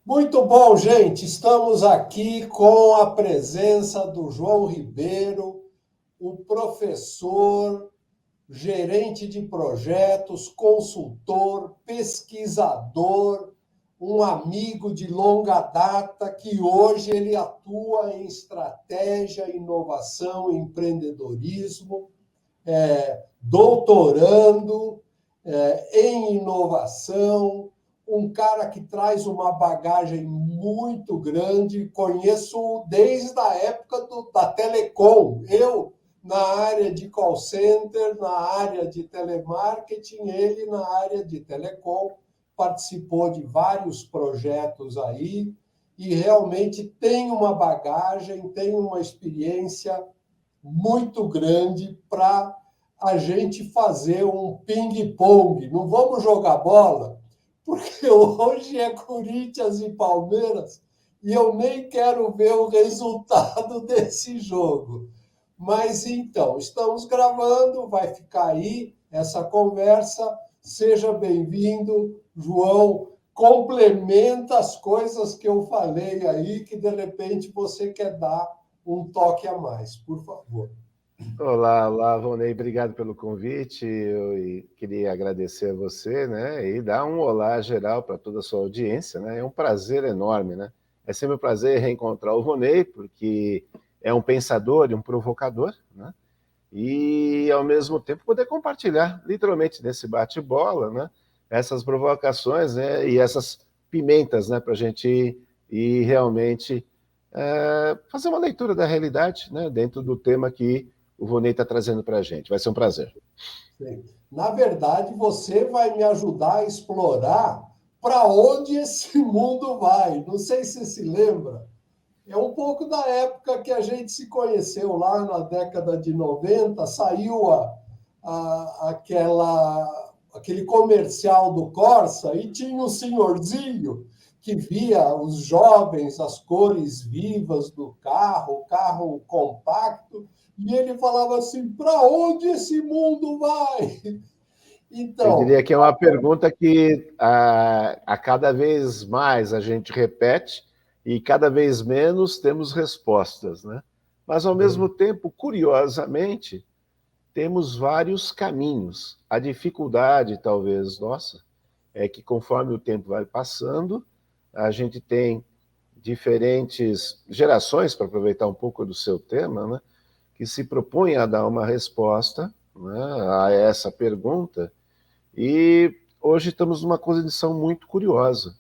Muito bom, gente. Estamos aqui com a presença do João Ribeiro, o professor, gerente de projetos, consultor, pesquisador, um amigo de longa data que hoje ele atua em estratégia, inovação, empreendedorismo, doutorando em inovação, um cara que traz uma bagagem muito grande. Conheço desde a época da Telecom. Eu, na área de call center, na área de telemarketing, ele na área de telecom, participou de vários projetos aí e realmente tem uma bagagem, tem uma experiência muito grande para a gente fazer um ping-pong. Não vamos jogar bola, porque hoje é Corinthians e Palmeiras e eu nem quero ver o resultado desse jogo. Mas então, estamos gravando, vai ficar aí essa conversa. Seja bem-vindo, João. Complementa as coisas que eu falei aí, que de repente você quer dar um toque a mais, por favor. Olá, olá, Vonei, obrigado pelo convite. Queria agradecer a você, né, e dar um olá geral para toda a sua audiência, né? É um prazer enorme, né? É sempre um prazer reencontrar o Vonei, porque é um pensador e um provocador, né? E ao mesmo tempo poder compartilhar, literalmente nesse bate-bola, né, essas provocações, né, e essas pimentas, né, para a gente ir realmente fazer uma leitura da realidade, né, dentro do tema que o Vonei está trazendo para a gente. Vai ser um prazer. Sim. Na verdade, você vai me ajudar a explorar para onde esse mundo vai. Não sei se se lembra. É um pouco da época que a gente se conheceu lá na década de 90, saiu aquele comercial do Corsa e tinha um senhorzinho que via os jovens, as cores vivas do carro, o carro compacto, e ele falava assim: para onde esse mundo vai? Eu Então, diria que é uma pergunta que a cada vez mais a gente repete e cada vez menos temos respostas, né? Mas, ao mesmo tempo, curiosamente, temos vários caminhos. A dificuldade, talvez, nossa, é que conforme o tempo vai passando, a gente tem diferentes gerações, para aproveitar um pouco do seu tema, né, que se propõem a dar uma resposta, né, a essa pergunta. E hoje estamos numa condição muito curiosa.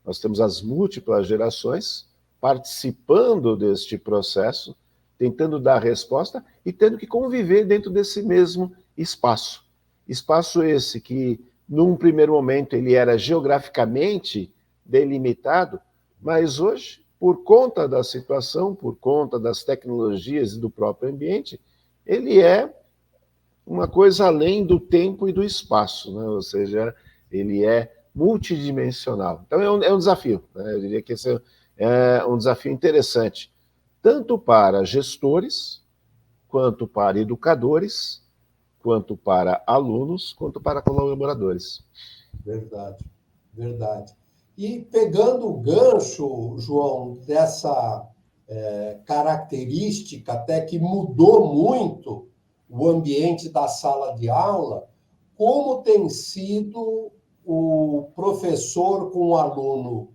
Nós temos as múltiplas gerações participando deste processo, tentando dar resposta e tendo que conviver dentro desse mesmo espaço. Espaço esse que, num primeiro momento, ele era geograficamente delimitado, mas hoje, por conta da situação, por conta das tecnologias e do próprio ambiente, ele é uma coisa além do tempo e do espaço, né? Ou seja, ele é multidimensional. Então é um desafio, né? Eu diria que esse é um desafio interessante, tanto para gestores, quanto para educadores, quanto para alunos, quanto para colaboradores. verdade, verdade. E pegando o gancho, João, dessa característica até que mudou muito o ambiente da sala de aula, como tem sido o professor com o aluno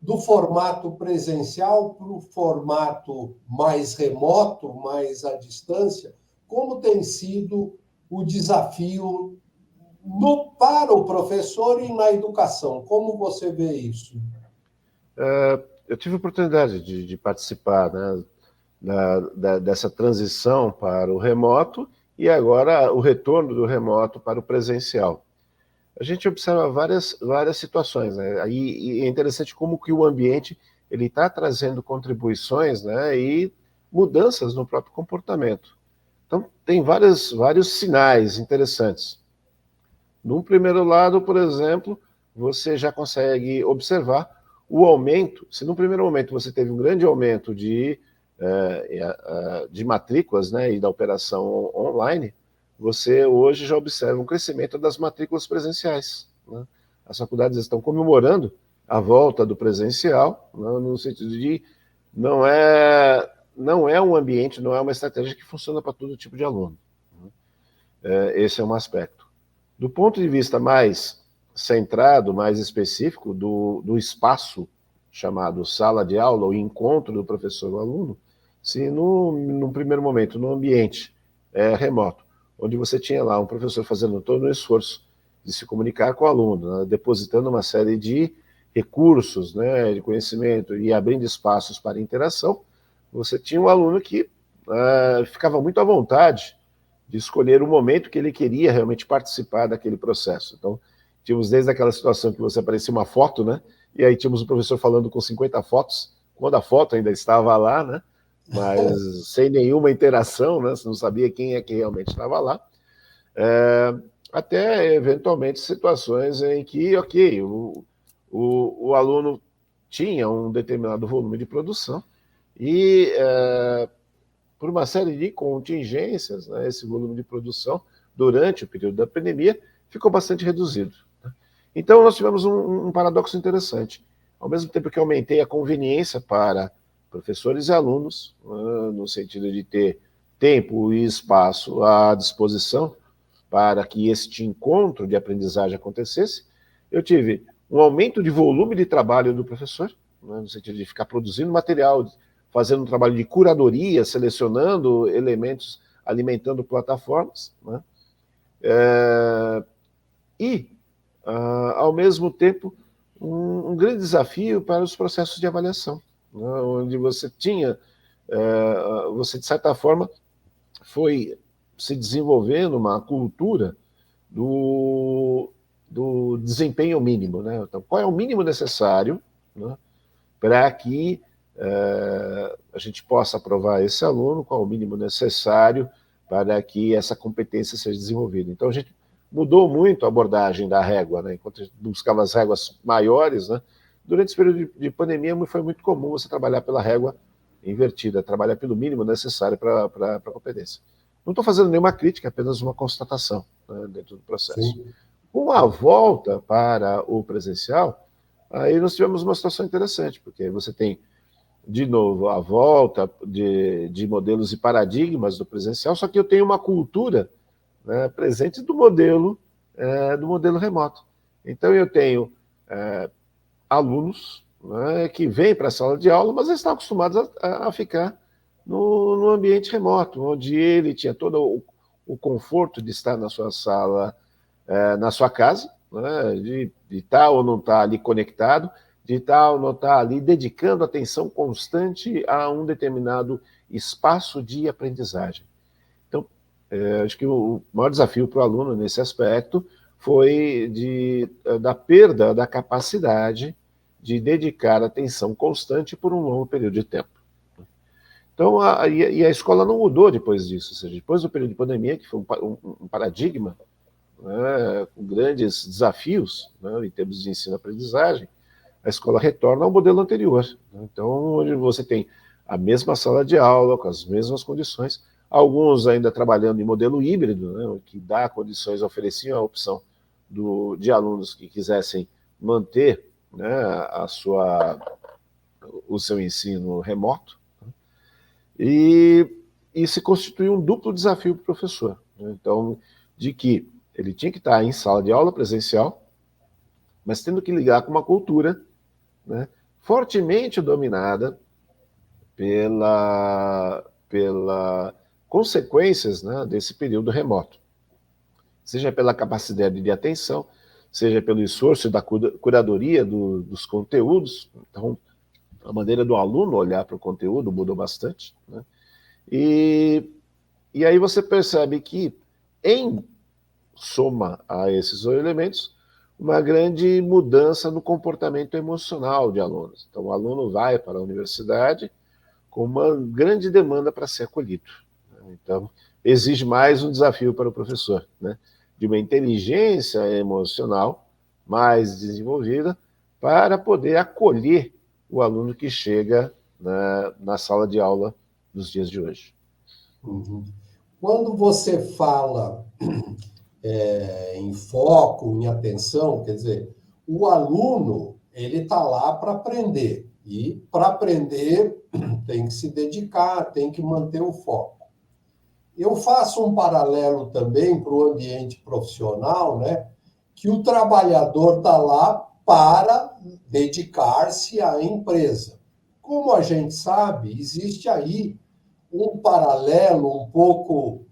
do formato presencial para o formato mais remoto, mais à distância, como tem sido o desafio para o professor e na educação? Como você vê isso? Eu tive a oportunidade de participar, né, dessa transição para o remoto e agora o retorno do remoto para o presencial. A gente observa várias situações, né? E é interessante como que o ambiente ele está trazendo contribuições, né, e mudanças no próprio comportamento. Então, tem vários sinais interessantes. Num primeiro lado, por exemplo, você já consegue observar o aumento. Se no primeiro momento você teve um grande aumento de matrículas, né, e da operação online, você hoje já observa um crescimento das matrículas presenciais, né? As faculdades estão comemorando a volta do presencial, né, no sentido de não é um ambiente, não é uma estratégia que funciona para todo tipo de aluno. Esse é um aspecto. Do ponto de vista mais centrado, mais específico do espaço chamado sala de aula, o encontro do professor e do aluno, se no primeiro momento, no ambiente remoto, onde você tinha lá um professor fazendo todo o esforço de se comunicar com o aluno, né, depositando uma série de recursos, né, de conhecimento e abrindo espaços para interação, você tinha um aluno que ficava muito à vontade de escolher o momento que ele queria realmente participar daquele processo. Então, tínhamos desde aquela situação que você aparecia uma foto, né? E aí tínhamos o professor falando com 50 fotos, quando a foto ainda estava lá, né? Mas sem nenhuma interação, né? Você não sabia quem é que realmente estava lá. Até, eventualmente, situações em que, ok, o aluno tinha um determinado volume de produção e por uma série de contingências, né, esse volume de produção, durante o período da pandemia, ficou bastante reduzido. Então, nós tivemos um paradoxo interessante. Ao mesmo tempo que aumentei a conveniência para professores e alunos, no sentido de ter tempo e espaço à disposição para que este encontro de aprendizagem acontecesse, eu tive um aumento de volume de trabalho do professor, né, no sentido de ficar produzindo material, fazendo um trabalho de curadoria, selecionando elementos, alimentando plataformas, né? E, ao mesmo tempo, um grande desafio para os processos de avaliação, né? Onde você tinha, você de certa forma, foi se desenvolvendo uma cultura do desempenho mínimo, né? Então, qual é o mínimo necessário, né, para que a gente possa aprovar esse aluno, qual é o mínimo necessário para que essa competência seja desenvolvida. Então, a gente mudou muito a abordagem da régua, né? Enquanto a gente buscava as réguas maiores, né? Durante esse período de pandemia foi muito comum você trabalhar pela régua invertida, trabalhar pelo mínimo necessário para a competência. Não estou fazendo nenhuma crítica, apenas uma constatação, né, dentro do processo. Sim. Com a volta para o presencial, aí nós tivemos uma situação interessante, porque você tem, de novo, a volta de modelos e paradigmas do presencial, só que eu tenho uma cultura, né, presente do modelo remoto. Então, eu tenho alunos, né, que vêm para a sala de aula, mas eles estão acostumados a ficar no ambiente remoto, onde ele tinha todo o conforto de estar na sua sala, na sua casa, né, de estar ou não estar ali conectado, de estar ou não estar ali dedicando atenção constante a um determinado espaço de aprendizagem. Então, acho que o maior desafio para o aluno nesse aspecto foi da perda da capacidade de dedicar atenção constante por um longo período de tempo. Então, a escola não mudou depois disso, ou seja, depois do período de pandemia, que foi um paradigma, né, com grandes desafios, né, em termos de ensino-aprendizagem, a escola retorna ao modelo anterior. Então, onde você tem a mesma sala de aula, com as mesmas condições, alguns ainda trabalhando em modelo híbrido, né, que dá condições, ofereciam a opção de alunos que quisessem manter, né, o seu ensino remoto, e se constitui um duplo desafio para o professor, né? Então, de que ele tinha que estar em sala de aula presencial, mas tendo que ligar com uma cultura, né, fortemente dominada pela consequências, né, desse período remoto. Seja pela capacidade de atenção, seja pelo esforço da curadoria dos conteúdos. Então, a maneira do aluno olhar para o conteúdo mudou bastante, né? E aí você percebe que, em soma a esses elementos, uma grande mudança no comportamento emocional de alunos. Então, o aluno vai para a universidade com uma grande demanda para ser acolhido. Então, exige mais um desafio para o professor, né, de uma inteligência emocional mais desenvolvida para poder acolher o aluno que chega na sala de aula nos dias de hoje. Uhum. Quando você fala em foco, em atenção, quer dizer, o aluno Ele está lá para aprender. E para aprender tem que se dedicar, tem que manter o foco. Eu faço um paralelo também para o ambiente profissional, né? Que o trabalhador está lá para dedicar-se à empresa. Como a gente sabe, existe aí um paralelo um pouco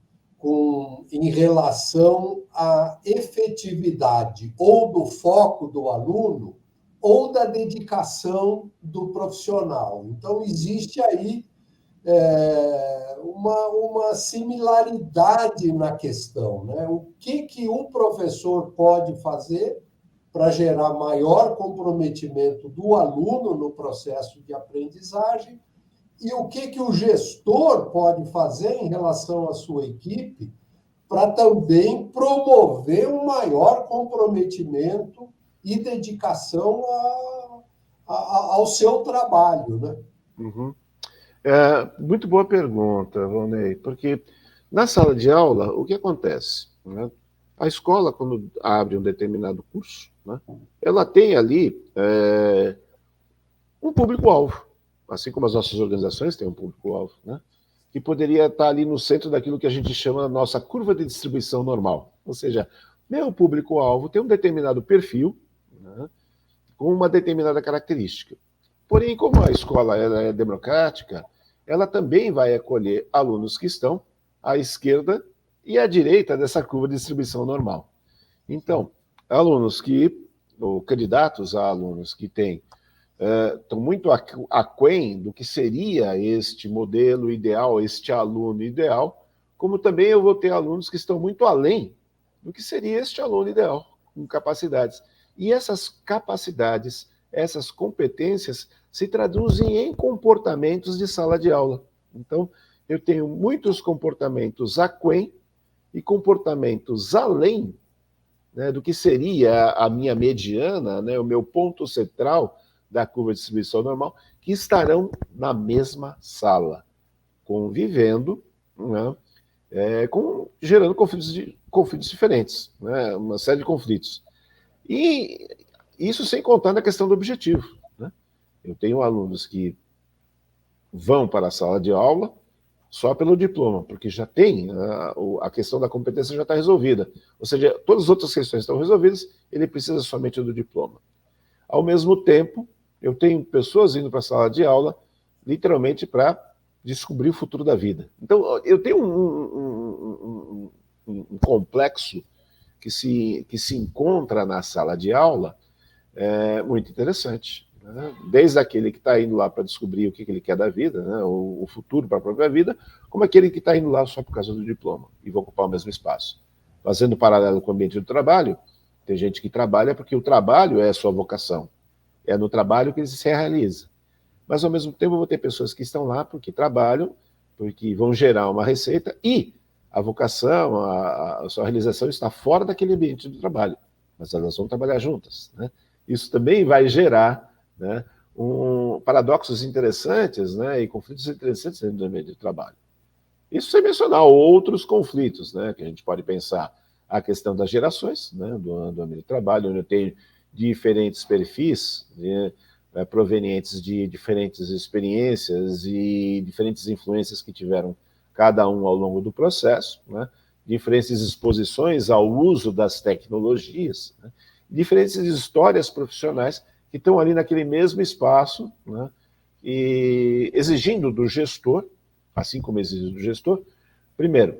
em relação à efetividade ou do foco do aluno ou da dedicação do profissional. Então, existe aí uma similaridade na questão, né? O que o professor pode fazer para gerar maior comprometimento do aluno no processo de aprendizagem e o que o gestor pode fazer em relação à sua equipe para também promover um maior comprometimento e dedicação ao seu trabalho, né? Uhum. Muito boa pergunta, Valnei, porque na sala de aula, o que acontece? Né? A escola, quando abre um determinado curso, né, ela tem ali um público-alvo, assim como as nossas organizações têm um público-alvo, né, que poderia estar ali no centro daquilo que a gente chama a nossa curva de distribuição normal. Ou seja, meu público-alvo tem um determinado perfil, né, com uma determinada característica. Porém, como a escola ela é democrática, ela também vai acolher alunos que estão à esquerda e à direita dessa curva de distribuição normal. Então, alunos ou candidatos a alunos que estão muito aquém do que seria este modelo ideal, este aluno ideal, como também eu vou ter alunos que estão muito além do que seria este aluno ideal, com capacidades. E essas capacidades, essas competências se traduzem em comportamentos de sala de aula. Então, eu tenho muitos comportamentos aquém e comportamentos além, né, do que seria a minha mediana, né, o meu ponto central da curva de distribuição normal, que estarão na mesma sala, convivendo, né, gerando conflitos diferentes, né, uma série de conflitos. E isso sem contar na questão do objetivo. Né? Eu tenho alunos que vão para a sala de aula só pelo diploma, porque já tem, a questão da competência já está resolvida. Ou seja, todas as outras questões estão resolvidas, ele precisa somente do diploma. Ao mesmo tempo, eu tenho pessoas indo para a sala de aula literalmente para descobrir o futuro da vida. Então, eu tenho um complexo que se encontra na sala de aula muito interessante. Né? Desde aquele que está indo lá para descobrir o que ele quer da vida, né? o futuro para a própria vida, como aquele que está indo lá só por causa do diploma e vai ocupar o mesmo espaço. Fazendo paralelo com o ambiente do trabalho, tem gente que trabalha porque o trabalho é a sua vocação. É no trabalho que ele se realiza. Mas, ao mesmo tempo, eu vou ter pessoas que estão lá porque trabalham, porque vão gerar uma receita e a vocação, a sua realização está fora daquele ambiente do trabalho. Mas elas vão trabalhar juntas. Né? Isso também vai gerar, né, paradoxos interessantes, né, e conflitos interessantes dentro do ambiente de trabalho. Isso sem mencionar outros conflitos, né, que a gente pode pensar. A questão das gerações, né, do ambiente de trabalho, onde eu tenho diferentes perfis, né, provenientes de diferentes experiências e diferentes influências que tiveram cada um ao longo do processo, né, diferentes exposições ao uso das tecnologias, né, diferentes histórias profissionais que estão ali naquele mesmo espaço, né, e exigindo do gestor, assim como exige do gestor, primeiro,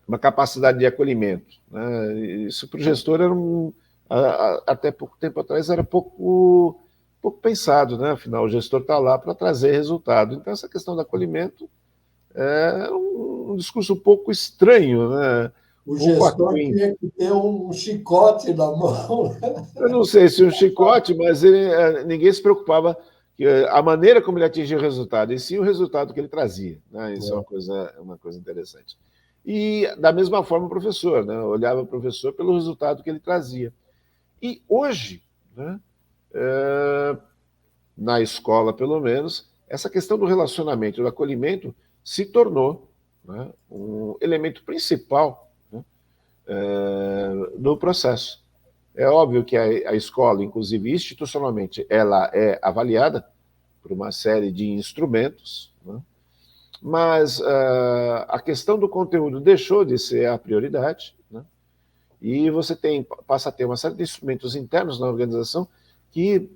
uma capacidade de acolhimento. Né? Isso para o gestor era até pouco tempo atrás era pouco pensado, né? Afinal, o gestor está lá para trazer resultado. Então, essa questão do acolhimento é um discurso um pouco estranho, né? O gestor tinha que ter um chicote na mão. Eu não sei se um chicote, mas ninguém se preocupava que a maneira como ele atingia o resultado, e sim o resultado que ele trazia. Né? Isso é uma coisa interessante. E, da mesma forma, o professor, né? Eu olhava o professor pelo resultado que ele trazia. E hoje, né, na escola, pelo menos, essa questão do relacionamento, do acolhimento, se tornou, né, um elemento principal, né, no processo. É óbvio que a escola, inclusive institucionalmente, ela é avaliada por uma série de instrumentos, né? Mas a questão do conteúdo deixou de ser a prioridade, né? E você passa a ter uma série de instrumentos internos na organização que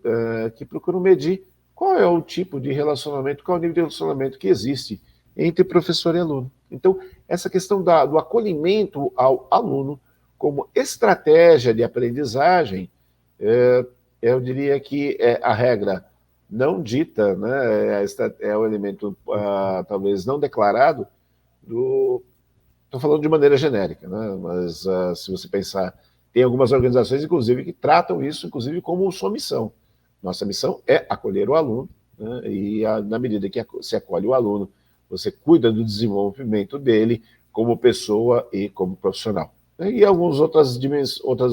procuram medir qual é o tipo de relacionamento, qual é o nível de relacionamento que existe entre professor e aluno. Então, essa questão do acolhimento ao aluno como estratégia de aprendizagem, eu diria que é a regra não dita, né, é o elemento talvez não declarado do. Estou falando de maneira genérica, né, mas se você pensar, tem algumas organizações, inclusive, que tratam isso, inclusive, como sua missão. Nossa missão é acolher o aluno, né, e na medida que se acolhe o aluno, você cuida do desenvolvimento dele como pessoa e como profissional. E algumas outras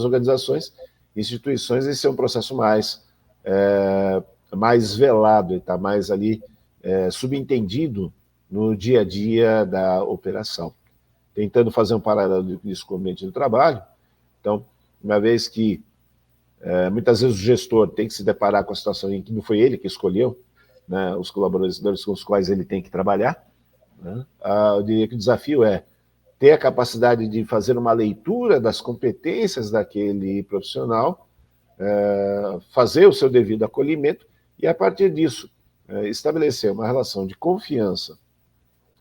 organizações, instituições, esse é um processo mais velado, está mais ali subentendido no dia a dia da operação. Tentando fazer um paralelo disso com o ambiente do trabalho. Então, uma vez que muitas vezes o gestor tem que se deparar com a situação em que não foi ele que escolheu, né, os colaboradores com os quais ele tem que trabalhar, né, eu diria que o desafio é ter a capacidade de fazer uma leitura das competências daquele profissional, fazer o seu devido acolhimento e, a partir disso, estabelecer uma relação de confiança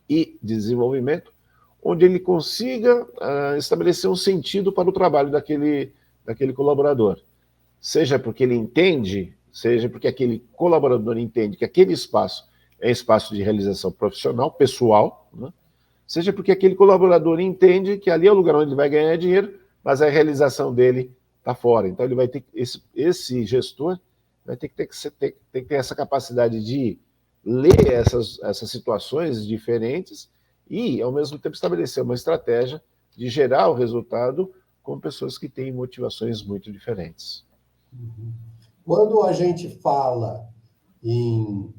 e desenvolvimento, onde ele consiga estabelecer um sentido para o trabalho daquele colaborador. Seja porque ele entende, seja porque aquele colaborador entende que aquele espaço é espaço de realização profissional, pessoal, né? Seja porque aquele colaborador entende que ali é o lugar onde ele vai ganhar dinheiro, mas a realização dele está fora. Então, ele vai ter esse gestor vai ter que ter essa capacidade de ler essas situações diferentes e, ao mesmo tempo, estabelecer uma estratégia de gerar o resultado com pessoas que têm motivações muito diferentes. Quando a gente fala em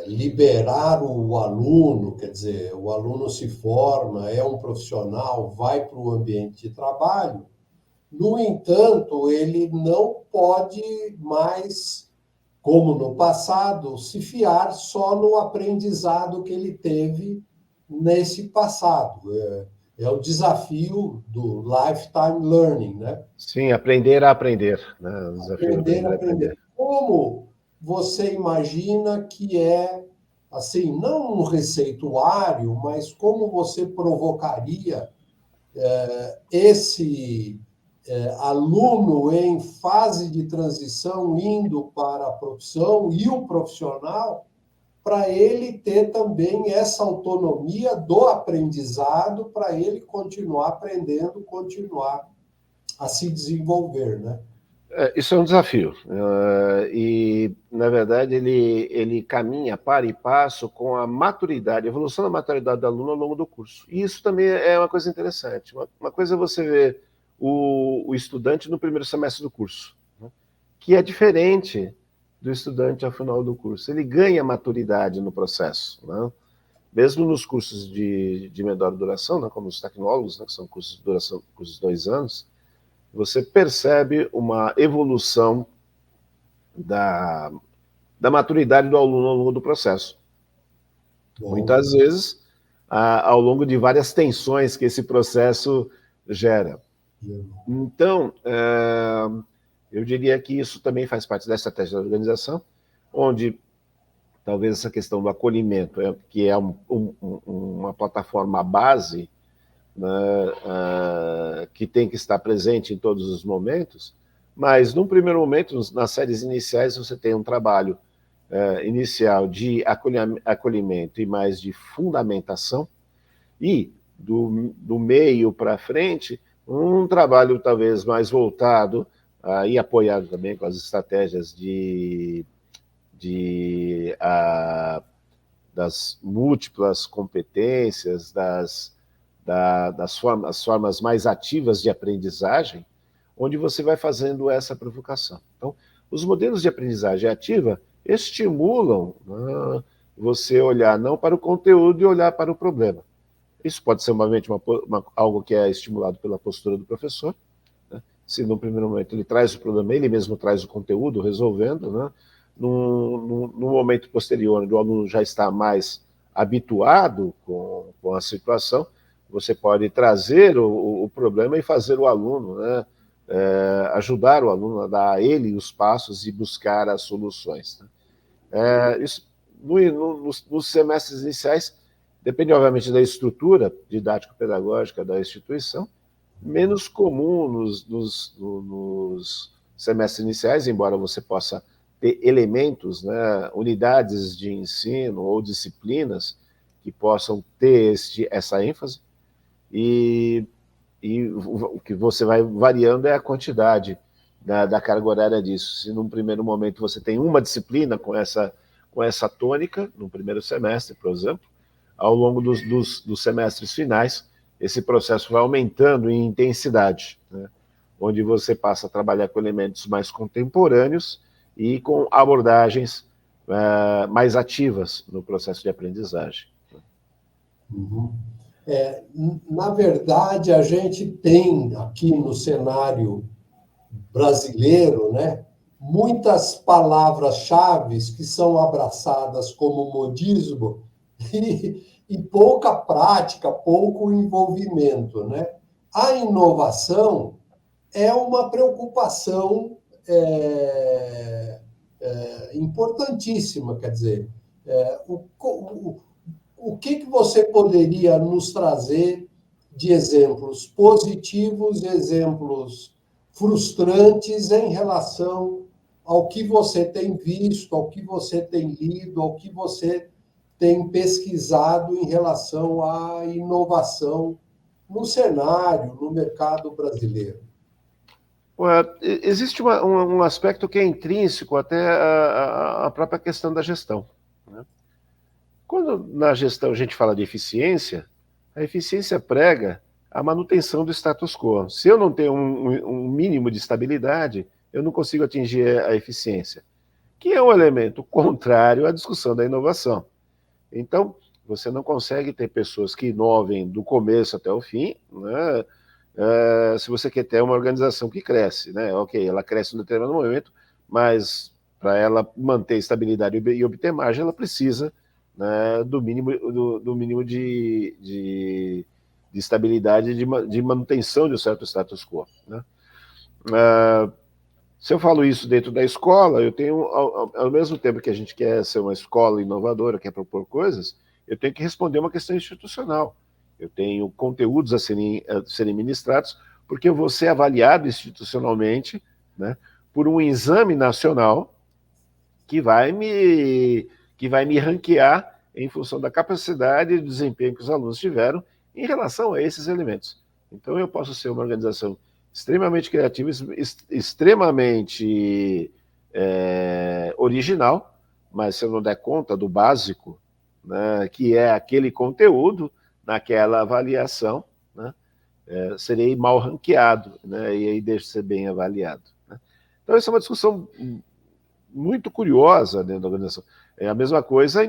liberar o aluno, quer dizer, o aluno se forma, é um profissional, vai para o ambiente de trabalho, no entanto, ele não pode mais, como no passado, se fiar só no aprendizado que ele teve nesse passado. É o desafio do lifetime learning, né? Sim, aprender a aprender, né? O desafio Aprender aprender a a aprender. aprender. Como você imagina que é, assim, não um receituário, mas como você provocaria esse aluno em fase de transição indo para a profissão e o profissional para ele ter também essa autonomia do aprendizado para ele continuar aprendendo, continuar a se desenvolver, né? Isso é um desafio. E, na verdade, ele caminha para e passo com a maturidade, a evolução da maturidade do aluno ao longo do curso. E isso também é uma coisa interessante. Uma coisa é você ver o estudante no primeiro semestre do curso, né, que é diferente do estudante ao final do curso. Ele ganha maturidade no processo, né? Mesmo nos cursos de menor duração, né, como os tecnólogos, né, que são cursos de duração, cursos de 2 anos, você percebe uma evolução da maturidade do aluno ao longo do processo. Bom. Muitas vezes, ao longo de várias tensões que esse processo gera. Então, eu diria que isso também faz parte da estratégia da organização, onde talvez essa questão do acolhimento, que é uma plataforma base, né, que tem que estar presente em todos os momentos, mas num primeiro momento, nas séries iniciais, você tem um trabalho inicial de acolhimento e mais de fundamentação, e do meio para frente, um trabalho talvez mais voltado e apoiado também com as estratégias das múltiplas competências, das formas mais ativas de aprendizagem, onde você vai fazendo essa provocação. Então, os modelos de aprendizagem ativa estimulam, né, você olhar não para o conteúdo e olhar para o problema. Isso pode ser algo que é estimulado pela postura do professor, né, se no primeiro momento ele traz o problema, ele mesmo traz o conteúdo, resolvendo, né? No momento posterior, onde o aluno já está mais habituado com a situação, você pode trazer o problema e fazer o aluno, né? Ajudar o aluno a dar a ele os passos e buscar as soluções. Né? Isso, nos semestres iniciais, depende, obviamente, da estrutura didático-pedagógica da instituição, menos comum nos semestres iniciais, embora você possa ter elementos, né, unidades de ensino ou disciplinas que possam ter essa ênfase, e o que você vai variando é a quantidade da carga horária disso. Se num primeiro momento você tem uma disciplina com essa tônica, no primeiro semestre, por exemplo, ao longo dos semestres finais, esse processo vai aumentando em intensidade, né? Onde você passa a trabalhar com elementos mais contemporâneos e com abordagens mais ativas no processo de aprendizagem. Uhum. Na verdade, a gente tem aqui no cenário brasileiro, né, muitas palavras-chave que são abraçadas como modismo e pouca prática, pouco envolvimento, né? A inovação é uma preocupação importantíssima, quer dizer, o que você poderia nos trazer de exemplos positivos, exemplos frustrantes em relação ao que você tem visto, ao que você tem lido, ao que você tem pesquisado em relação à inovação no cenário, no mercado brasileiro? Existe um aspecto que é intrínseco até a própria questão da gestão, né? Quando na gestão a gente fala de eficiência, a eficiência prega a manutenção do status quo. Se eu não tenho um mínimo de estabilidade, eu não consigo atingir a eficiência, que é um elemento contrário à discussão da inovação. Então, você não consegue ter pessoas que inovem do começo até o fim, né? Se você quer ter uma organização que cresce, né? Ok, ela cresce em um determinado momento, mas para ela manter estabilidade e obter margem, ela precisa, né, do mínimo de estabilidade, de manutenção de um certo status quo, né? Se eu falo isso dentro da escola, eu tenho, ao mesmo tempo que a gente quer ser uma escola inovadora, quer propor coisas, eu tenho que responder uma questão institucional. Eu tenho conteúdos a serem ministrados, porque eu vou ser avaliado institucionalmente, né, por um exame nacional que vai me ranquear em função da capacidade e do desempenho que os alunos tiveram em relação a esses elementos. Então, eu posso ser uma organização extremamente criativa, extremamente original, mas se eu não der conta do básico, né, que é aquele conteúdo, naquela avaliação, né, serei mal ranqueado, né, e aí deixo de ser bem avaliado, né? Então, essa é uma discussão muito curiosa dentro da organização. É a mesma coisa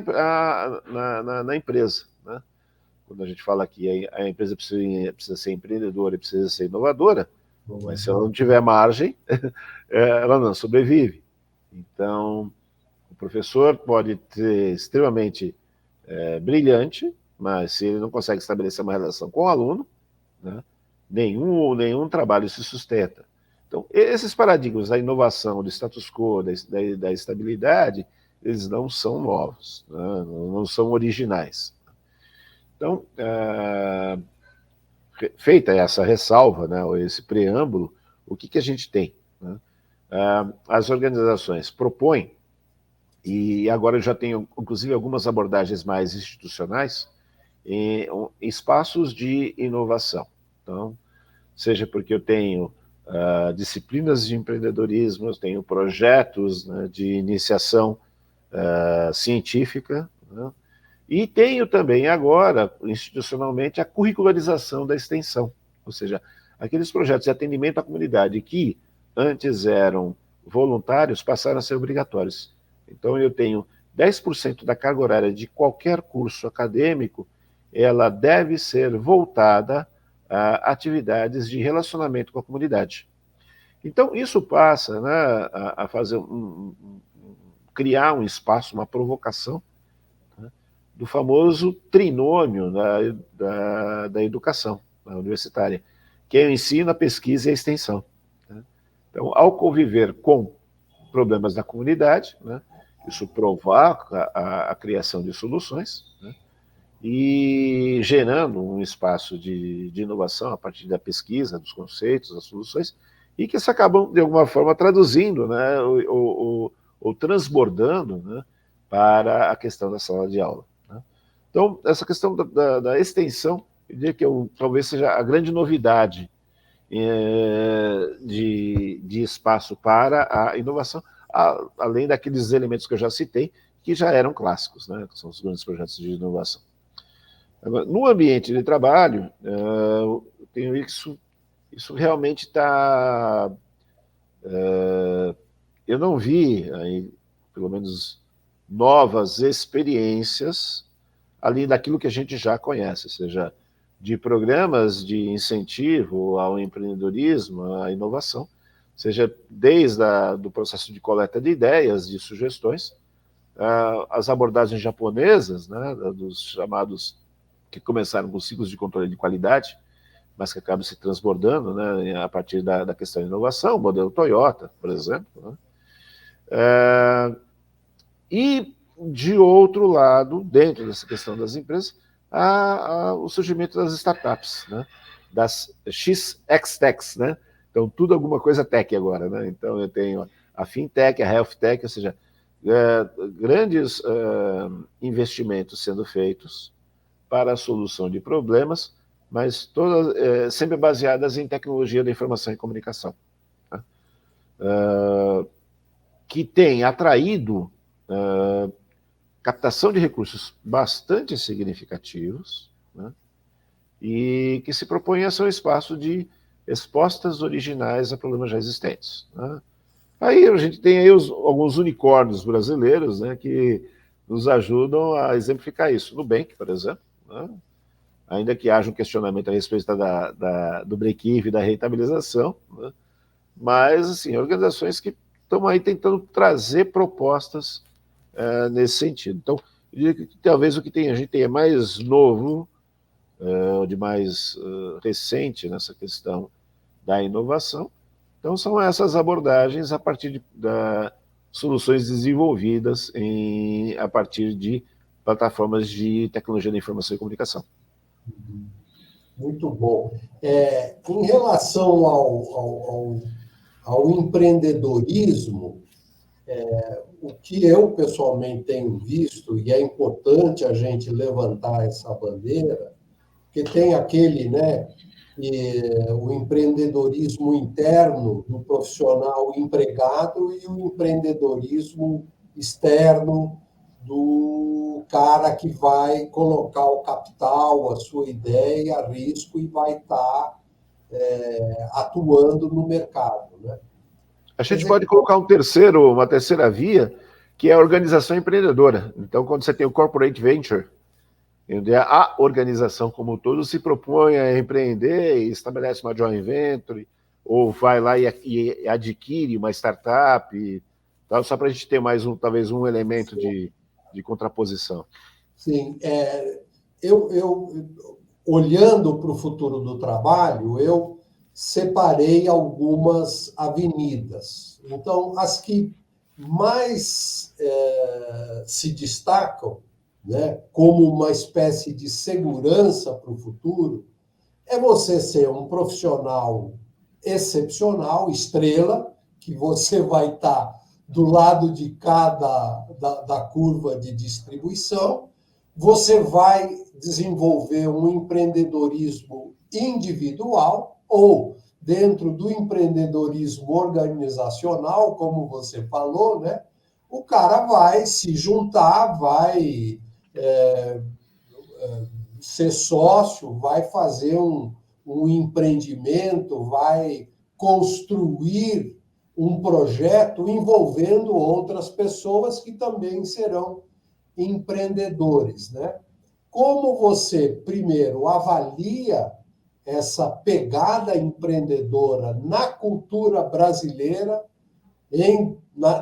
na empresa, né? Quando a gente fala que a empresa precisa ser empreendedora e precisa ser inovadora, mas se ela não tiver margem, ela não sobrevive. Então, o professor pode ser extremamente brilhante, mas se ele não consegue estabelecer uma relação com o aluno, né, nenhum trabalho se sustenta. Então, esses paradigmas da inovação, do status quo, da estabilidade, eles não são novos, né, não são originais. Então, feita essa ressalva, né, esse preâmbulo, o que a gente tem, né? As organizações propõem, e agora eu já tenho, inclusive, algumas abordagens mais institucionais, em espaços de inovação. Então, seja porque eu tenho disciplinas de empreendedorismo, eu tenho projetos, né, de iniciação científica, né, e tenho também agora, institucionalmente, a curricularização da extensão, ou seja, aqueles projetos de atendimento à comunidade que antes eram voluntários passaram a ser obrigatórios. Então, eu tenho 10% da carga horária de qualquer curso acadêmico, ela deve ser voltada a atividades de relacionamento com a comunidade. Então, isso passa, né, a fazer criar um espaço, uma provocação, né, do famoso trinômio da educação universitária, que é o ensino, a pesquisa e a extensão. Né? Então, ao conviver com problemas da comunidade, né, isso provoca a criação de soluções, né, e gerando um espaço de inovação a partir da pesquisa, dos conceitos, das soluções, e que se acabam, de alguma forma, traduzindo, né, ou transbordando, né, para a questão da sala de aula. Né? Então, essa questão da extensão, eu diria que talvez seja a grande novidade de espaço para a inovação, além daqueles elementos que eu já citei, que já eram clássicos, né, que são os grandes projetos de inovação. Agora, no ambiente de trabalho, eu tenho isso realmente está... eu não vi, aí, pelo menos, novas experiências, além daquilo que a gente já conhece, seja de programas de incentivo ao empreendedorismo, à inovação, seja desde do processo de coleta de ideias, de sugestões, as abordagens japonesas, né, dos chamados, que começaram com ciclos de controle de qualidade, mas que acabam se transbordando, né, a partir da questão de inovação, o modelo Toyota, por exemplo. Né? E, de outro lado, dentro dessa questão das empresas, o surgimento das startups, né? Das XXTechs, né? Então, tudo alguma coisa tech agora, né? Então, eu tenho a fintech, a health tech, ou seja, grandes investimentos sendo feitos para a solução de problemas, mas todas sempre baseadas em tecnologia da informação e comunicação, né? Que tem atraído captação de recursos bastante significativos, né, e que se propõe a ser um espaço de respostas originais a problemas já existentes. Né. Aí a gente tem aí alguns unicórnios brasileiros, né, que nos ajudam a exemplificar isso. Nubank, por exemplo, né, ainda que haja um questionamento a respeito do break-even, da rentabilização, né, mas, assim, organizações que estão aí tentando trazer propostas nesse sentido. Então, eu diria que talvez o que a gente tenha mais novo, de mais recente nessa questão da inovação, então são essas abordagens a partir de soluções desenvolvidas a partir de plataformas de tecnologia da informação e comunicação. Muito bom. Em relação ao empreendedorismo, o que eu pessoalmente tenho visto, e é importante a gente levantar essa bandeira, porque tem aquele, né, o empreendedorismo interno do profissional empregado e o empreendedorismo externo do cara que vai colocar o capital, a sua ideia a risco e vai estar atuando no mercado, né? A gente pode colocar uma terceira via, que é a organização empreendedora. Então, quando você tem o corporate venture, a organização como um todo se propõe a empreender e estabelece uma joint venture, ou vai lá e adquire uma startup, tal, só para a gente ter talvez um elemento de contraposição. Sim, olhando para o futuro do trabalho, eu separei algumas avenidas. Então, as que mais se destacam, né, como uma espécie de segurança para o futuro, é você ser um profissional excepcional, estrela, que você vai estar do lado de cada da curva de distribuição, você vai desenvolver um empreendedorismo individual ou dentro do empreendedorismo organizacional, como você falou, né? O cara vai se juntar, vai ser sócio, vai fazer um empreendimento, vai construir um projeto envolvendo outras pessoas que também serão empreendedores, né? Como você, primeiro, avalia essa pegada empreendedora na cultura brasileira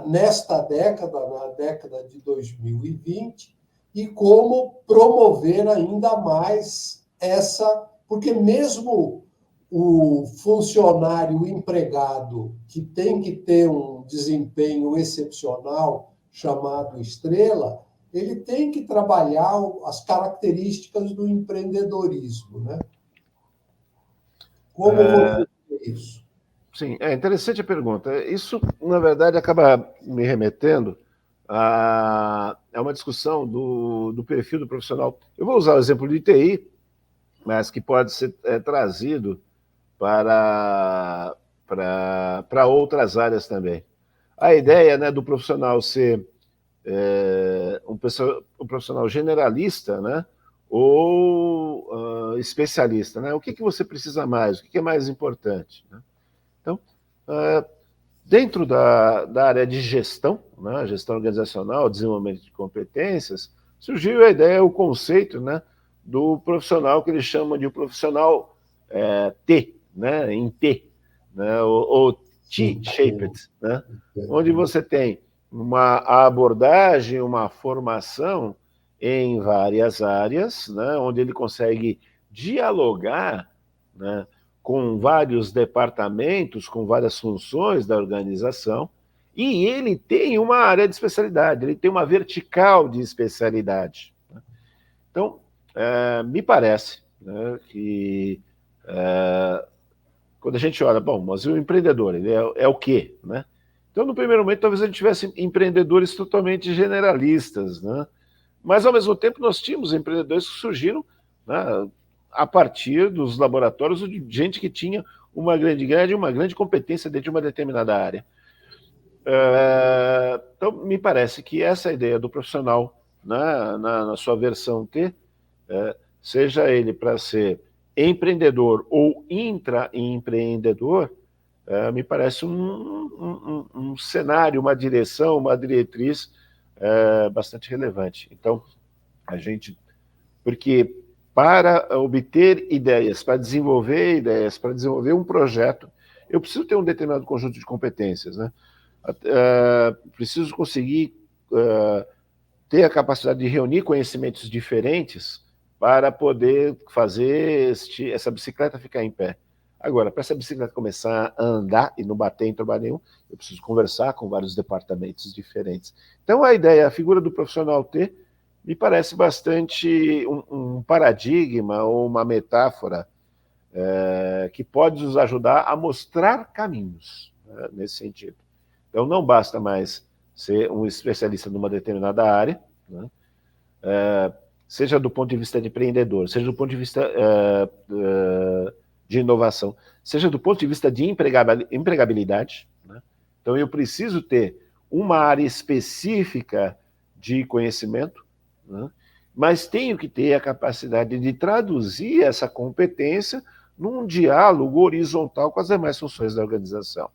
nesta década, na década de 2020, e como promover ainda mais essa, porque mesmo o funcionário o empregado que tem que ter um desempenho excepcional, chamado estrela, ele tem que trabalhar as características do empreendedorismo, né? Como você vê isso? Sim, é interessante a pergunta. Isso, na verdade, acaba me remetendo a uma discussão do perfil do profissional. Eu vou usar o exemplo de TI, mas que pode ser trazido para outras áreas também. A ideia, né, do profissional ser um profissional generalista, né, ou especialista, né? O que você precisa mais? O que é mais importante? Né? Então, dentro da área de gestão, né, gestão organizacional, desenvolvimento de competências, surgiu a ideia, o conceito, né, do profissional que eles chamam de profissional T, né, em T, né, ou T-shaped, né, onde você tem uma abordagem, uma formação em várias áreas, né, onde ele consegue dialogar, né, com vários departamentos, com várias funções da organização, e ele tem uma área de especialidade, ele tem uma vertical de especialidade. Então, me parece, né, que quando a gente olha, bom, mas o empreendedor, ele é o quê? Né? Então, no primeiro momento, talvez a gente tivesse empreendedores totalmente generalistas, né? Mas, ao mesmo tempo, nós tínhamos empreendedores que surgiram, né, a partir dos laboratórios de gente que tinha uma grande competência dentro de uma determinada área. Então, me parece que essa ideia do profissional, né, na sua versão T, seja ele para ser empreendedor ou intraempreendedor, me parece um cenário, uma direção, uma diretriz bastante relevante. Então, porque para obter ideias, para desenvolver um projeto, eu preciso ter um determinado conjunto de competências, né? Preciso conseguir ter a capacidade de reunir conhecimentos diferentes para poder fazer essa bicicleta ficar em pé. Agora, para essa bicicleta começar a andar e não bater em trabalho nenhum, eu preciso conversar com vários departamentos diferentes. Então, a figura do profissional T, me parece bastante um paradigma ou uma metáfora que pode nos ajudar a mostrar caminhos, né, nesse sentido. Então, não basta mais ser um especialista numa determinada área, né, seja do ponto de vista de empreendedor, seja do ponto de vista de inovação, seja do ponto de vista de empregabilidade. Né? Então, eu preciso ter uma área específica de conhecimento, né? Mas tenho que ter a capacidade de traduzir essa competência num diálogo horizontal com as demais funções da organização.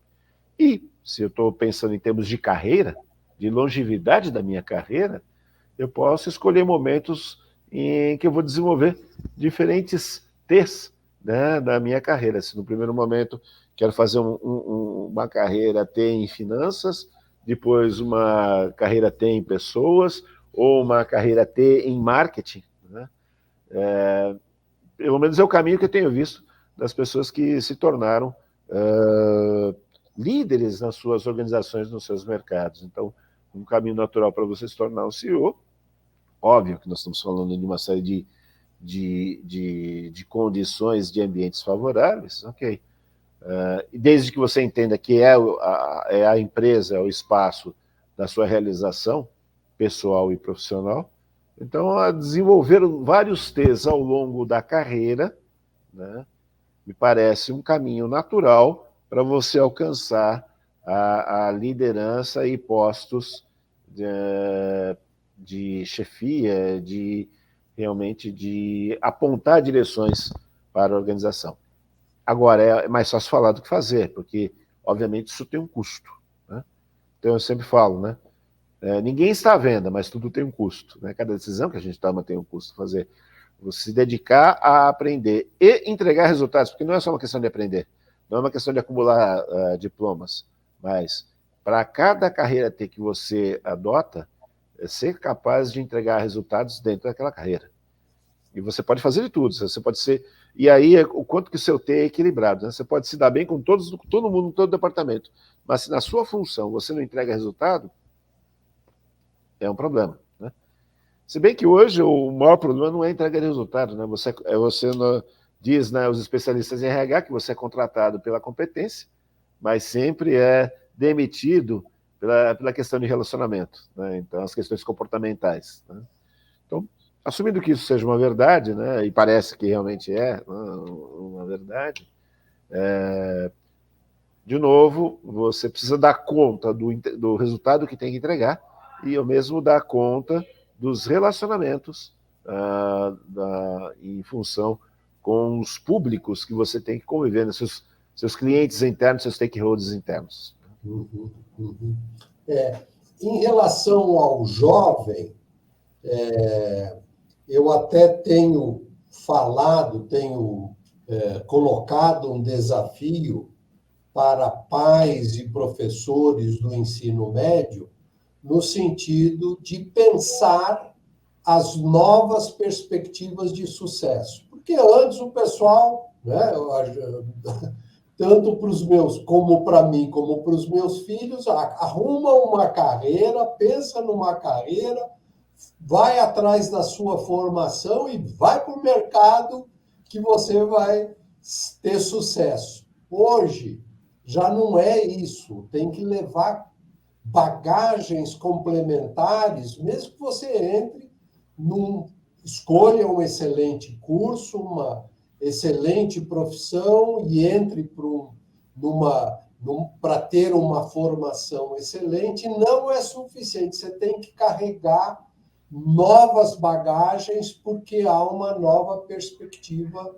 E, se eu estou pensando em termos de carreira, de longevidade da minha carreira, eu posso escolher momentos em que eu vou desenvolver diferentes T's, né, da minha carreira. Se no primeiro momento quero fazer uma carreira T em finanças, depois uma carreira T em pessoas, ou uma carreira T em marketing, né? Pelo menos é o caminho que eu tenho visto das pessoas que se tornaram líderes nas suas organizações, nos seus mercados. Então, um caminho natural para você se tornar um CEO, óbvio que nós estamos falando de uma série de condições, de ambientes favoráveis, ok. Desde que você entenda que é a empresa, é o espaço da sua realização pessoal e profissional, então, a desenvolver vários T's ao longo da carreira, né, me parece um caminho natural para você alcançar a liderança e postos de chefia, realmente de apontar direções para a organização. Agora, é mais fácil falar do que fazer, porque, obviamente, isso tem um custo. Né? Então, eu sempre falo, né? Ninguém está à venda, mas tudo tem um custo. Né? Cada decisão que a gente toma tem um custo fazer. Você se dedicar a aprender e entregar resultados, porque não é só uma questão de aprender, não é uma questão de acumular diplomas, mas para cada carreira que você adota, é ser capaz de entregar resultados dentro daquela carreira. E você pode fazer de tudo, você pode ser... E aí, o quanto que o seu T é equilibrado, né? Você pode se dar bem com todo mundo, todo departamento, mas se na sua função você não entrega resultado, é um problema, né? Se bem que hoje o maior problema não é entrega de resultado, né? Você não, diz, né, os especialistas em RH que você é contratado pela competência, mas sempre é demitido pela questão de relacionamento, né? Então, as questões comportamentais, né? Então, assumindo que isso seja uma verdade, né, e parece que realmente é uma verdade, de novo, você precisa dar conta do resultado que tem que entregar e ao mesmo dar conta dos relacionamentos em função com os públicos que você tem que conviver, né, seus clientes internos, seus stakeholders internos. Uhum, uhum. Em relação ao jovem, eu até tenho falado, tenho colocado um desafio para pais e professores do ensino médio, no sentido de pensar as novas perspectivas de sucesso. Porque antes o pessoal, né, tanto para os meus, como para mim, como para os meus filhos, arruma uma carreira, pensa numa carreira, vai atrás da sua formação e vai para o mercado que você vai ter sucesso. Hoje, já não é isso. Tem que levar bagagens complementares, mesmo que você entre escolha um excelente curso, uma excelente profissão e entre para ter uma formação excelente, não é suficiente. Você tem que carregar novas bagagens porque há uma nova perspectiva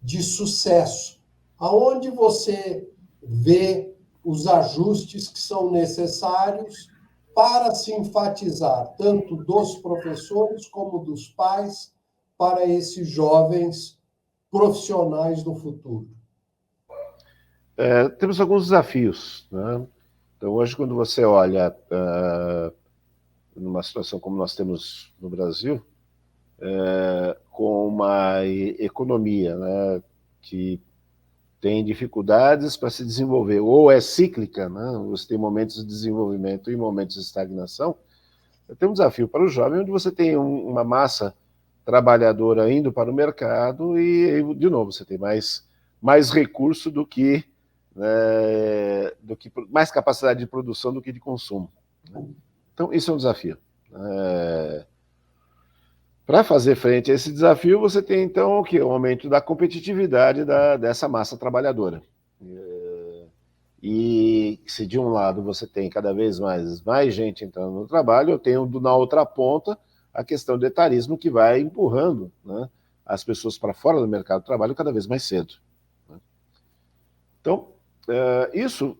de sucesso. Aonde você vê os ajustes que são necessários para se enfatizar, tanto dos professores como dos pais, para esses jovens profissionais do futuro? Temos alguns desafios, né? Então, hoje, quando você olha numa situação como nós temos no Brasil, com uma economia, né, que tem dificuldades para se desenvolver, ou é cíclica, né? Você tem momentos de desenvolvimento e momentos de estagnação. Tem um desafio para o jovem, onde você tem uma massa trabalhadora indo para o mercado e, de novo, você tem mais recurso mais capacidade de produção do que de consumo, né? Então, isso é um desafio. Para fazer frente a esse desafio, você tem, então, o quê? O aumento da competitividade dessa massa trabalhadora. E se, de um lado, você tem cada vez mais gente entrando no trabalho, eu tenho, na outra ponta, a questão do etarismo que vai empurrando, né, as pessoas para fora do mercado de trabalho cada vez mais cedo, né? Então, isso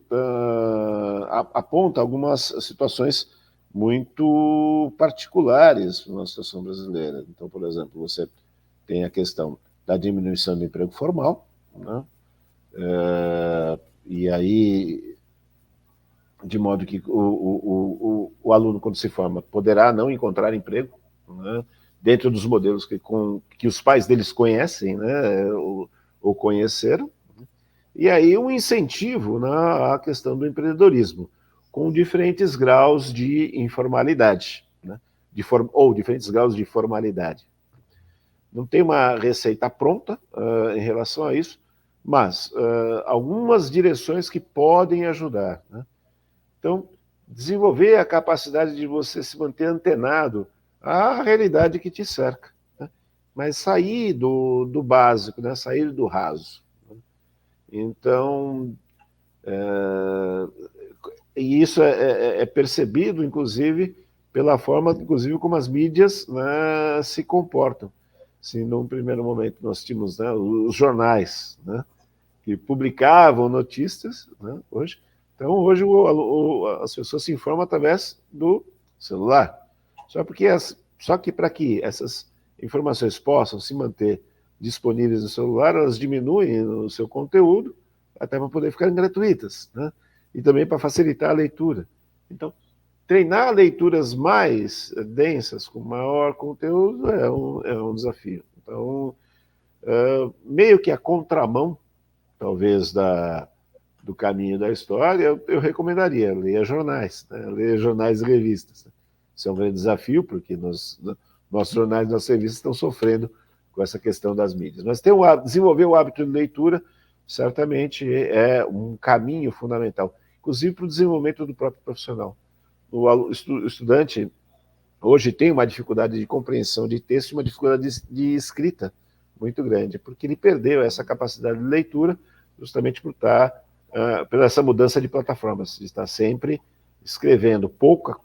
aponta algumas situações muito particulares na situação brasileira. Então, por exemplo, você tem a questão da diminuição do emprego formal, né? E aí, de modo que o aluno, quando se forma, poderá não encontrar emprego, né, dentro dos modelos que os pais deles conhecem, né, ou conheceram. E aí um incentivo, né, à questão do empreendedorismo, com diferentes graus de informalidade, né, ou diferentes graus de formalidade. Não tem uma receita pronta em relação a isso, mas algumas direções que podem ajudar, né? Então, desenvolver a capacidade de você se manter antenado à realidade que te cerca, né? Mas sair do básico, né? Sair do raso, né? Então, e isso é percebido, inclusive, pela forma, inclusive, como as mídias, né, se comportam. Se num primeiro momento nós tínhamos, né, os jornais, né, que publicavam notícias, né, hoje as pessoas se informam através do celular. Só que para que essas informações possam se manter disponíveis no celular, elas diminuem o seu conteúdo, até para poder ficarem gratuitas, né? E também para facilitar a leitura. Então, treinar leituras mais densas, com maior conteúdo, é um desafio. Então, meio que a contramão, talvez, do caminho da história, eu recomendaria, leia jornais, né? Leia jornais e revistas. Isso é um grande desafio, porque nossos jornais e nossas revistas estão sofrendo com essa questão das mídias. Mas desenvolver o hábito de leitura, certamente, é um caminho fundamental, inclusive para o desenvolvimento do próprio profissional. O estudante hoje tem uma dificuldade de compreensão de texto e uma dificuldade de escrita muito grande, porque ele perdeu essa capacidade de leitura justamente por essa mudança de plataformas, de estar sempre escrevendo pouco,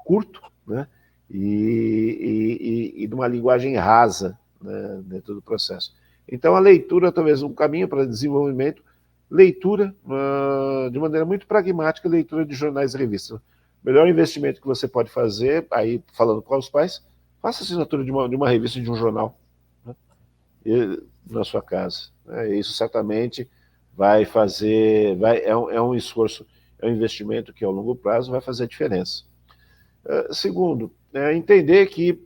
curto, né? E de uma linguagem rasa, né, dentro do processo. Então, a leitura, talvez um caminho para desenvolvimento, leitura, de maneira muito pragmática, leitura de jornais e revistas. O melhor investimento que você pode fazer, aí falando com os pais, faça assinatura de uma revista, de um jornal, né, na sua casa. Né? Isso certamente vai fazer, é um esforço, é um investimento que, ao longo prazo, vai fazer a diferença. Segundo, entender que,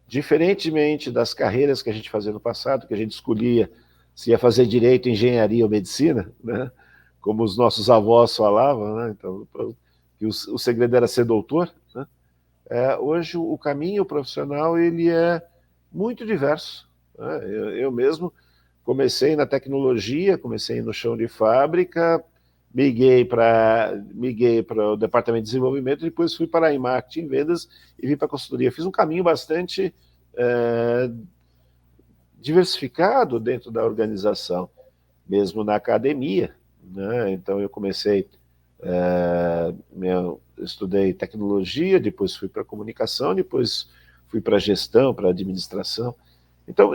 diferentemente das carreiras que a gente fazia no passado, que a gente escolhia se ia fazer direito, engenharia ou medicina, né, como os nossos avós falavam, né, então, que o segredo era ser doutor, né, hoje o caminho profissional ele é muito diverso. Né, eu mesmo comecei na tecnologia, comecei no chão de fábrica, miguei para o departamento de desenvolvimento, depois fui para a marketing, vendas e vim para a consultoria. Fiz um caminho bastante diversificado dentro da organização, mesmo na academia, né? Então eu comecei, estudei tecnologia, depois fui para comunicação, depois fui para gestão, para administração. Então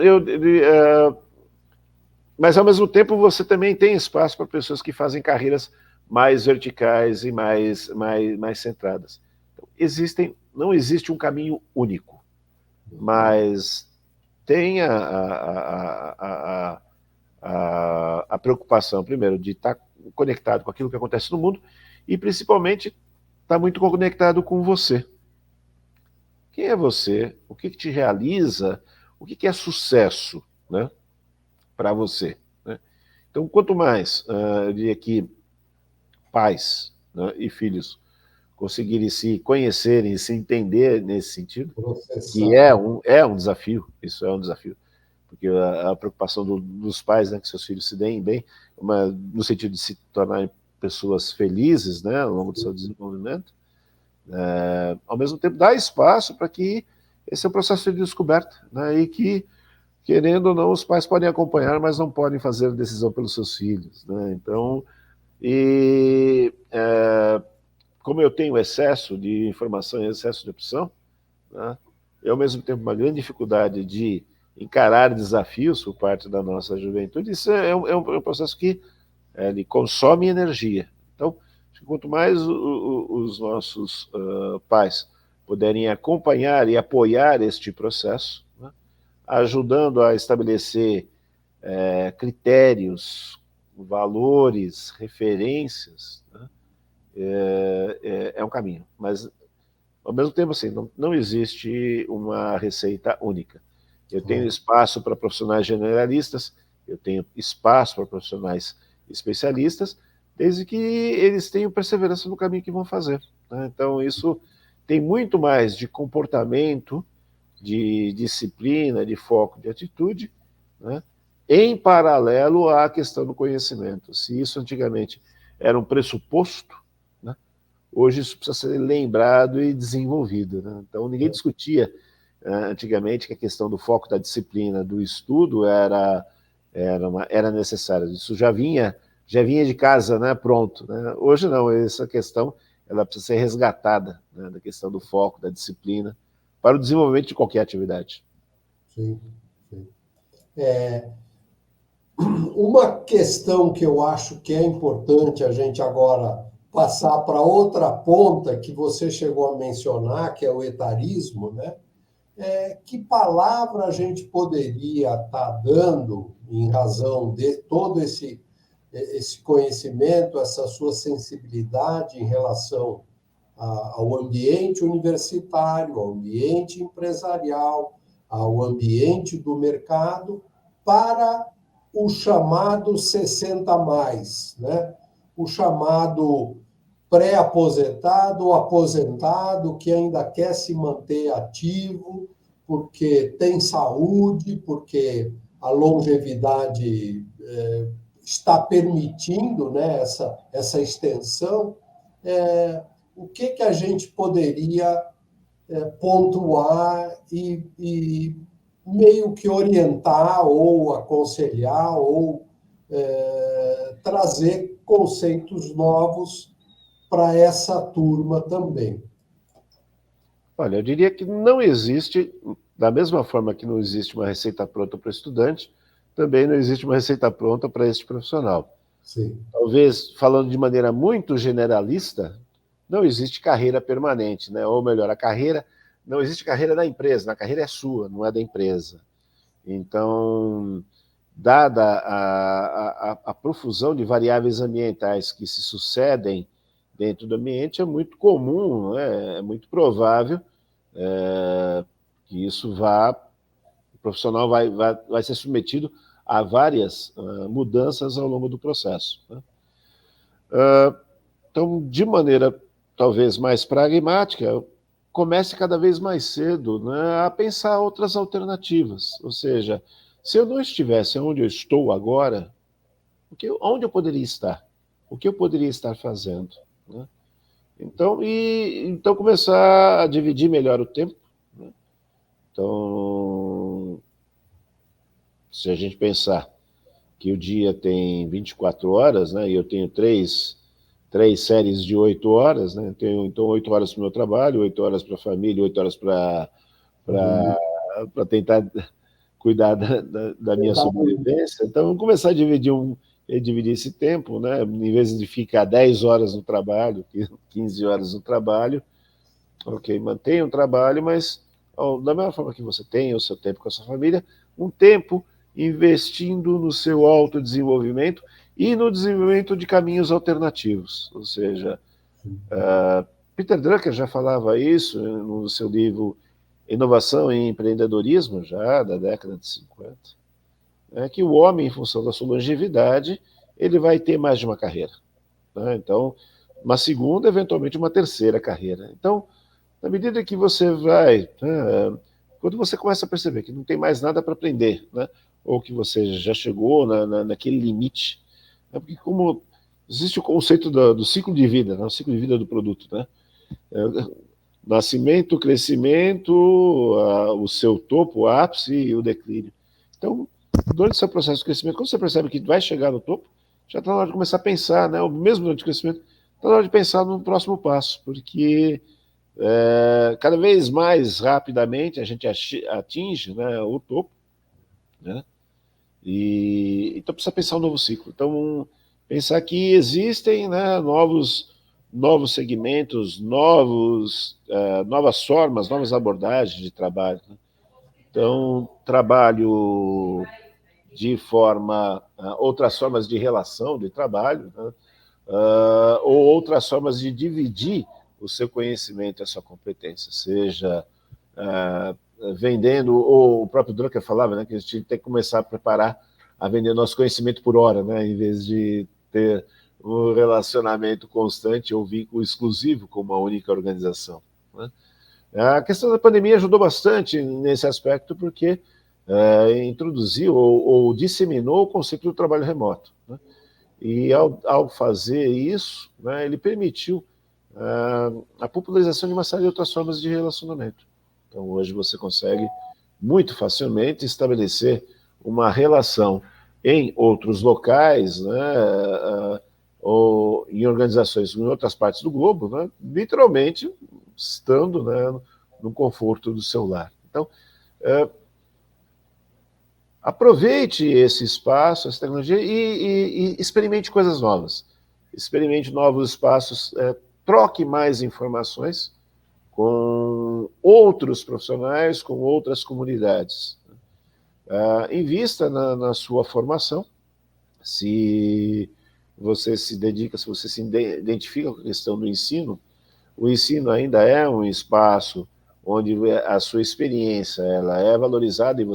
mas ao mesmo tempo você também tem espaço para pessoas que fazem carreiras mais verticais e mais centradas. Então, não existe um caminho único, mas tem a preocupação, primeiro, de estar conectado com aquilo que acontece no mundo e, principalmente, estar muito conectado com você. Quem é você? O que te realiza? O que é sucesso, né, para você? Né? Então, quanto mais, eu diria que pais, né, e filhos conseguirem se conhecerem e se entender nesse sentido, que é um desafio, isso é um desafio, porque a preocupação dos pais, né, que seus filhos se deem bem, no sentido de se tornarem pessoas felizes, né, ao longo do seu desenvolvimento, ao mesmo tempo dá espaço para que esse é um processo de descoberta, né, e que, querendo ou não, os pais podem acompanhar, mas não podem fazer a decisão pelos seus filhos. Né? Então, como eu tenho excesso de informação e excesso de opção, né, e ao mesmo tempo uma grande dificuldade de encarar desafios por parte da nossa juventude, isso é um processo que ele consome energia. Então, quanto mais os nossos pais puderem acompanhar e apoiar este processo, né, ajudando a estabelecer critérios, valores, referências, né, é um caminho. Mas, ao mesmo tempo, assim, não existe uma receita única. Eu tenho espaço para profissionais generalistas, eu tenho espaço para profissionais especialistas, desde que eles tenham perseverança no caminho que vão fazer. Né? Então, isso tem muito mais de comportamento, de disciplina, de foco, de atitude, né, em paralelo à questão do conhecimento. Se isso antigamente era um pressuposto, né, hoje isso precisa ser lembrado e desenvolvido. Né? Então, ninguém discutia antigamente que a questão do foco, da disciplina, do estudo era necessária. Isso já vinha de casa, né, pronto. Né? Hoje não, essa questão ela precisa ser resgatada, né, da questão do foco, da disciplina, para o desenvolvimento de qualquer atividade. Sim, sim. Uma questão que eu acho que é importante a gente agora passar para outra ponta que você chegou a mencionar, que é o etarismo, né? Que palavra a gente poderia estar dando em razão de todo esse conhecimento, essa sua sensibilidade em relação ao ambiente universitário, ao ambiente empresarial, ao ambiente do mercado, para o chamado 60 mais, né? O chamado pré-aposentado ou aposentado que ainda quer se manter ativo porque tem saúde, porque a longevidade está permitindo, né, essa extensão. O que a gente poderia pontuar e meio que orientar ou aconselhar ou trazer conceitos novos para essa turma também? Olha, eu diria que não existe, da mesma forma que não existe uma receita pronta para o estudante, também não existe uma receita pronta para este profissional. Sim. Talvez, falando de maneira muito generalista, não existe carreira permanente, né? Ou melhor, não existe carreira da empresa, a carreira é sua, não é da empresa. Então, dada a profusão de variáveis ambientais que se sucedem dentro do ambiente, é muito comum, né? É muito provável que o profissional vai ser submetido a várias mudanças ao longo do processo, né? Então, de maneira talvez mais pragmática, comece cada vez mais cedo, né, a pensar outras alternativas. Ou seja, se eu não estivesse onde eu estou agora, onde eu poderia estar? O que eu poderia estar fazendo? Né? Então começar a dividir melhor o tempo. Né? Então, se a gente pensar que o dia tem 24 horas, né, e eu tenho três séries de 8 horas, né? Tenho, então, 8 horas para o meu trabalho, 8 horas para a família, 8 horas para tentar cuidar da minha sobrevivência. Então, vamos começar a dividir esse tempo, né? Em vez de ficar 10 horas no trabalho, 15 horas no trabalho, ok, mantenha o trabalho, mas da mesma forma que você tem o seu tempo com a sua família, um tempo investindo no seu autodesenvolvimento e no desenvolvimento de caminhos alternativos. Ou seja, Peter Drucker já falava isso no seu livro Inovação e Empreendedorismo, já da década de 50, que o homem, em função da sua longevidade, ele vai ter mais de uma carreira. Né? Então, uma segunda, eventualmente uma terceira carreira. Então, na medida que você vai, quando você começa a perceber que não tem mais nada para aprender, né? Ou que você já chegou naquele limite, porque como existe o conceito do ciclo de vida, né? O ciclo de vida do produto, né? Nascimento, crescimento, o seu topo, o ápice e o declínio. Então, durante o seu processo de crescimento, quando você percebe que vai chegar no topo, já está na hora de começar a pensar, né? Mesmo durante o crescimento, está na hora de pensar no próximo passo, porque cada vez mais rapidamente a gente atinge, né, o topo, né? Então precisa pensar um novo ciclo. Então, pensar que existem, né, novos segmentos, novas formas, novas abordagens de trabalho. Né? Então, trabalho de outras formas de relação de trabalho, né? Ou outras formas de dividir o seu conhecimento, a sua competência, seja vendendo, ou o próprio Drucker falava, né, que a gente tem que começar a preparar a vender nosso conhecimento por hora, né, em vez de ter um relacionamento constante ou vínculo exclusivo com uma única organização. Né. A questão da pandemia ajudou bastante nesse aspecto, porque introduziu ou disseminou o conceito do trabalho remoto. Né. E ao fazer isso, né, ele permitiu a popularização de uma série de outras formas de relacionamento. Então, hoje você consegue muito facilmente estabelecer uma relação em outros locais, né, ou em organizações em outras partes do globo, né, literalmente estando, né, no conforto do seu lar. Então, aproveite esse espaço, essa tecnologia e experimente coisas novas. experimente novos espaços, troque mais informações com outros profissionais, com outras comunidades. Invista na sua formação. Se você se dedica, se você se identifica com a questão do ensino, o ensino ainda é um espaço onde a sua experiência ela é valorizada e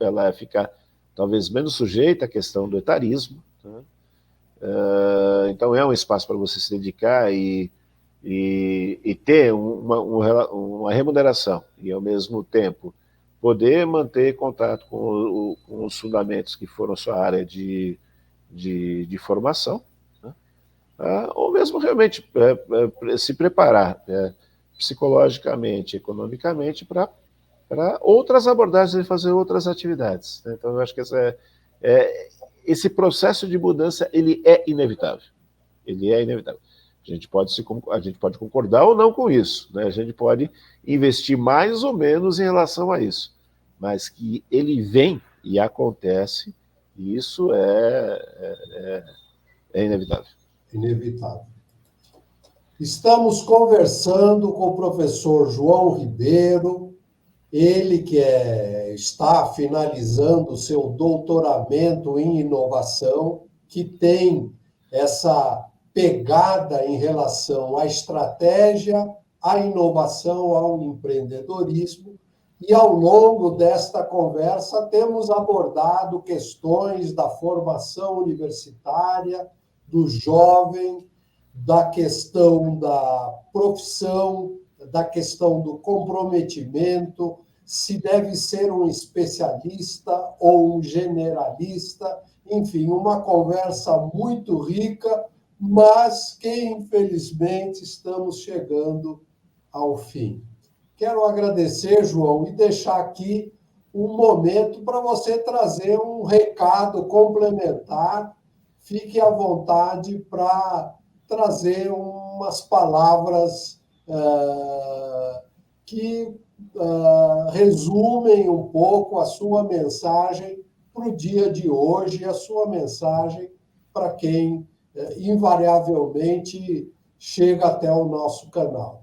ela fica talvez menos sujeita à questão do etarismo. Né? Então é um espaço para você se dedicar e ter uma remuneração e, ao mesmo tempo, poder manter contato com os fundamentos que foram sua área de formação, né? Ou mesmo realmente se preparar psicologicamente, economicamente, para outras abordagens e fazer outras atividades. Né? Então, eu acho que esse processo de mudança ele é inevitável. Ele é inevitável. A gente pode concordar ou não com isso, né? A gente pode investir mais ou menos em relação a isso, mas que ele vem e acontece, e isso é inevitável. Inevitável. Estamos conversando com o professor João Ribeiro, ele que está finalizando o seu doutoramento em inovação, que tem essa pegada em relação à estratégia, à inovação, ao empreendedorismo. E ao longo desta conversa temos abordado questões da formação universitária, do jovem, da questão da profissão, da questão do comprometimento, se deve ser um especialista ou um generalista, enfim, uma conversa muito rica, mas que, infelizmente, estamos chegando ao fim. Quero agradecer, João, e deixar aqui um momento para você trazer um recado complementar. Fique à vontade para trazer umas palavras que resumem um pouco a sua mensagem para o dia de hoje, a sua mensagem para quem invariavelmente chega até o nosso canal.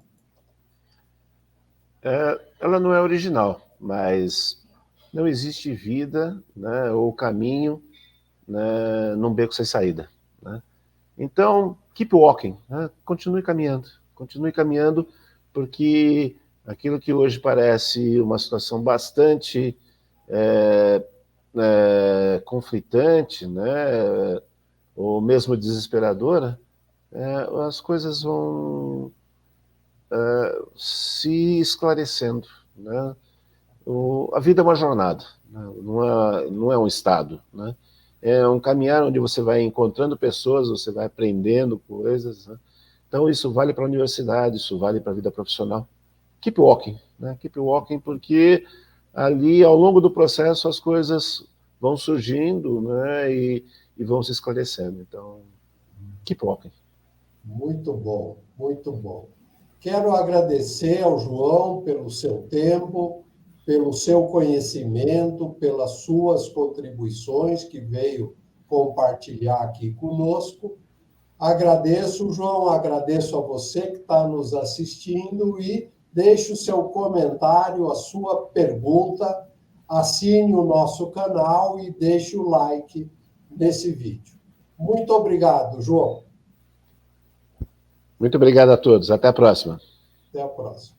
Ela não é original, mas não existe vida, né, ou caminho, né, num beco sem saída. Né? Então, keep walking, né? Continue caminhando, porque aquilo que hoje parece uma situação bastante conflitante, né, ou mesmo desesperadora, as coisas vão se esclarecendo. Né? A vida é uma jornada, né? Não é um estado. Né? É um caminhar onde você vai encontrando pessoas, você vai aprendendo coisas. Né? Então, isso vale para a universidade, isso vale para a vida profissional. Keep walking, né? Keep walking, porque ali, ao longo do processo, as coisas vão surgindo, né? e vão se esclarecendo. Então, keep walking. Muito bom, muito bom. Quero agradecer ao João pelo seu tempo, pelo seu conhecimento, pelas suas contribuições que veio compartilhar aqui conosco. Agradeço, João, agradeço a você que está nos assistindo e deixe o seu comentário, a sua pergunta, assine o nosso canal e deixe o like nesse vídeo. Muito obrigado, João. Muito obrigado a todos. Até a próxima. Até a próxima.